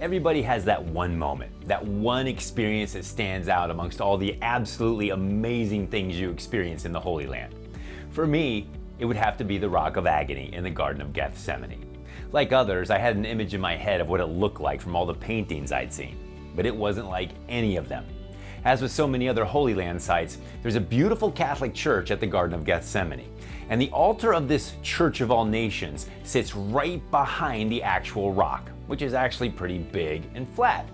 Everybody has that one moment, that one experience that stands out amongst all the absolutely amazing things you experience in the Holy Land. For me, it would have to be the Rock of Agony in the Garden of Gethsemane. Like others, I had an image in my head of what it looked like from all the paintings I'd seen, but it wasn't like any of them. As with so many other Holy Land sites, there's a beautiful Catholic church at the Garden of Gethsemane, and the altar of this Church of All Nations sits right behind the actual rock, which is actually pretty big and flat.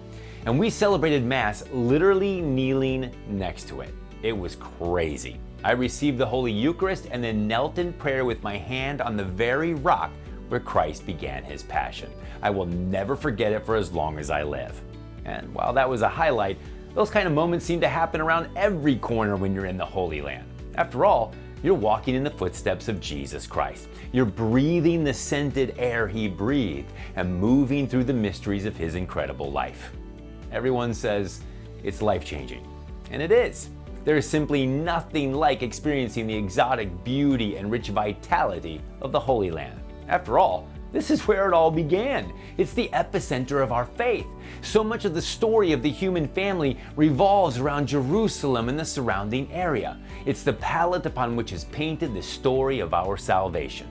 And we celebrated Mass literally kneeling next to it. It was crazy. I received the Holy Eucharist and then knelt in prayer with my hand on the very rock where Christ began his passion. I will never forget it for as long as I live. And while that was a highlight, those kind of moments seem to happen around every corner when you're in the Holy Land. After all, you're walking in the footsteps of Jesus Christ. You're breathing the scented air he breathed and moving through the mysteries of his incredible life. Everyone says it's life-changing, and it is. There is simply nothing like experiencing the exotic beauty and rich vitality of the Holy Land. After all, this is where it all began. It's the epicenter of our faith. So much of the story of the human family revolves around Jerusalem and the surrounding area. It's the palette upon which is painted the story of our salvation.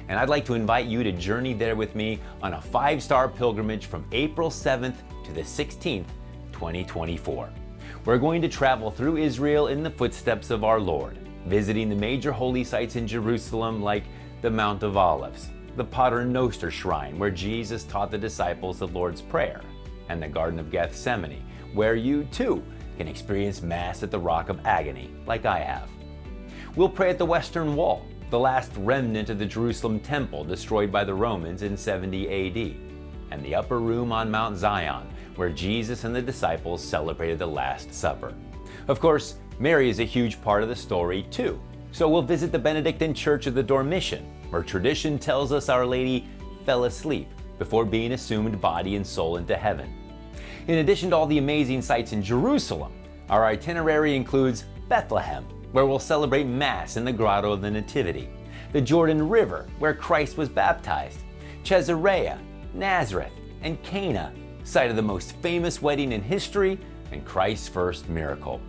And I'd like to invite you to journey there with me on a 5-star pilgrimage from April 7th to the 16th, 2024. We're going to travel through Israel in the footsteps of our Lord, visiting the major holy sites in Jerusalem like the Mount of Olives, the Pater Noster Shrine where Jesus taught the disciples the Lord's Prayer, and the Garden of Gethsemane, where you too can experience Mass at the Rock of Agony like I have. We'll pray at the Western Wall, the last remnant of the Jerusalem Temple destroyed by the Romans in 70 AD, and the upper room on Mount Zion, where Jesus and the disciples celebrated the Last Supper. Of course, Mary is a huge part of the story too, so we'll visit the Benedictine Church of the Dormition, where tradition tells us Our Lady fell asleep before being assumed body and soul into heaven. In addition to all the amazing sights in Jerusalem, our itinerary includes Bethlehem, where we'll celebrate Mass in the Grotto of the Nativity, the Jordan River, where Christ was baptized, Caesarea, Nazareth, and Cana, site of the most famous wedding in history and Christ's first miracle.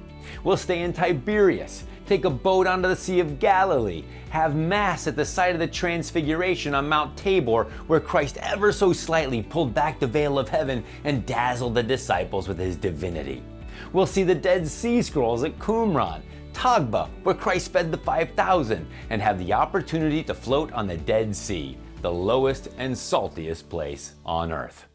We'll stay in Tiberias, take a boat onto the Sea of Galilee, have Mass at the site of the Transfiguration on Mount Tabor, where Christ ever so slightly pulled back the veil of heaven and dazzled the disciples with his divinity. We'll see the Dead Sea Scrolls at Qumran, Tagba, where Christ fed the 5,000, and have the opportunity to float on the Dead Sea, the lowest and saltiest place on earth.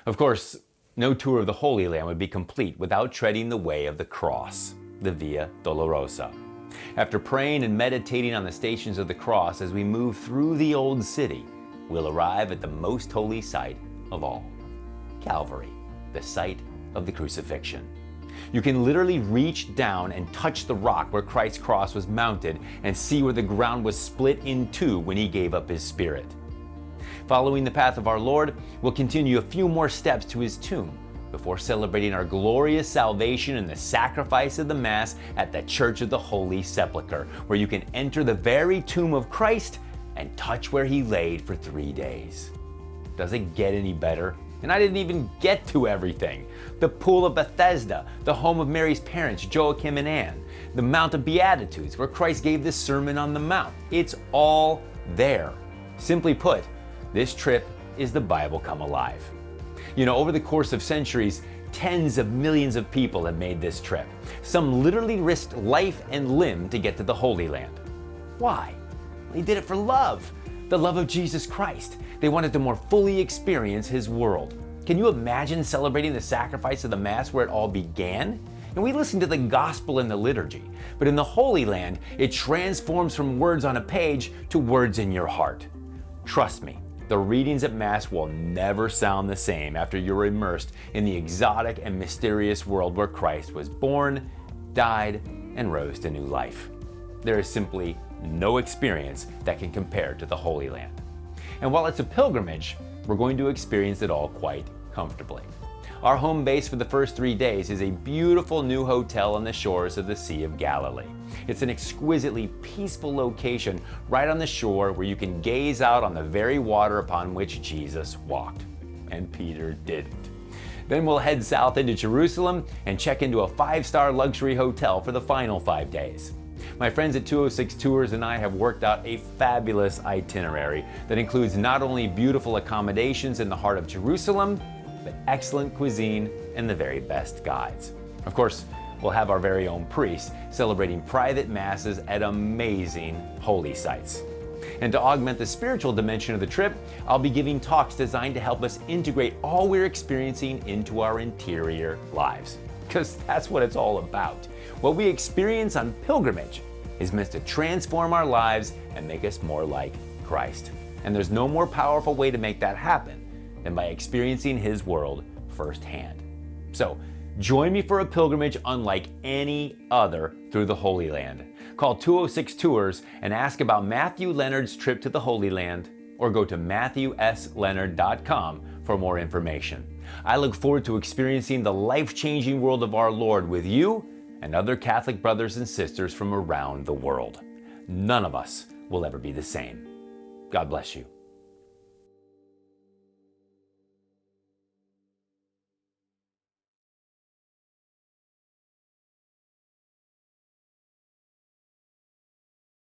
Of course, no tour of the Holy Land would be complete without treading the way of the cross, the Via Dolorosa. After praying and meditating on the Stations of the Cross as we move through the Old City, we'll arrive at the most holy site of all, Calvary, the site of the crucifixion. You can literally reach down and touch the rock where Christ's cross was mounted and see where the ground was split in two when he gave up his spirit. Following the path of our Lord, we'll continue a few more steps to his tomb before celebrating our glorious salvation and the sacrifice of the Mass at the Church of the Holy Sepulchre, where you can enter the very tomb of Christ and touch where he laid for 3 days. Does it get any better? And I didn't even get to everything. The Pool of Bethesda, the home of Mary's parents, Joachim and Anne, the Mount of Beatitudes, where Christ gave the Sermon on the Mount. It's all there. Simply put, this trip is the Bible come alive. You know, over the course of centuries, tens of millions of people have made this trip. Some literally risked life and limb to get to the Holy Land. Why? They did it for love, the love of Jesus Christ. They wanted to more fully experience his world. Can you imagine celebrating the sacrifice of the Mass where it all began? And we listen to the gospel in the liturgy, but in the Holy Land, it transforms from words on a page to words in your heart. Trust me, the readings at Mass will never sound the same after you're immersed in the exotic and mysterious world where Christ was born, died, and rose to new life. There is simply no experience that can compare to the Holy Land. And while it's a pilgrimage, we're going to experience it all quite comfortably. Our home base for the first 3 days is a beautiful new hotel on the shores of the Sea of Galilee. It's an exquisitely peaceful location right on the shore where you can gaze out on the very water upon which Jesus walked. and Peter didn't. Then we'll head south into Jerusalem and check into a 5-star luxury hotel for the final 5 days. My friends at 206 Tours and I have worked out a fabulous itinerary that includes not only beautiful accommodations in the heart of Jerusalem, but excellent cuisine and the very best guides. Of course, we'll have our very own priests celebrating private masses at amazing holy sites. And to augment the spiritual dimension of the trip, I'll be giving talks designed to help us integrate all we're experiencing into our interior lives. Because that's what it's all about. What we experience on pilgrimage is meant to transform our lives and make us more like Christ. And there's no more powerful way to make that happen than by experiencing His world firsthand. So, join me for a pilgrimage unlike any other through the Holy Land. Call 206 Tours and ask about Matthew Leonard's trip to the Holy Land, or go to MatthewSLeonard.com for more information. I look forward to experiencing the life-changing world of our Lord with you and other Catholic brothers and sisters from around the world. None of us will ever be the same. God bless you.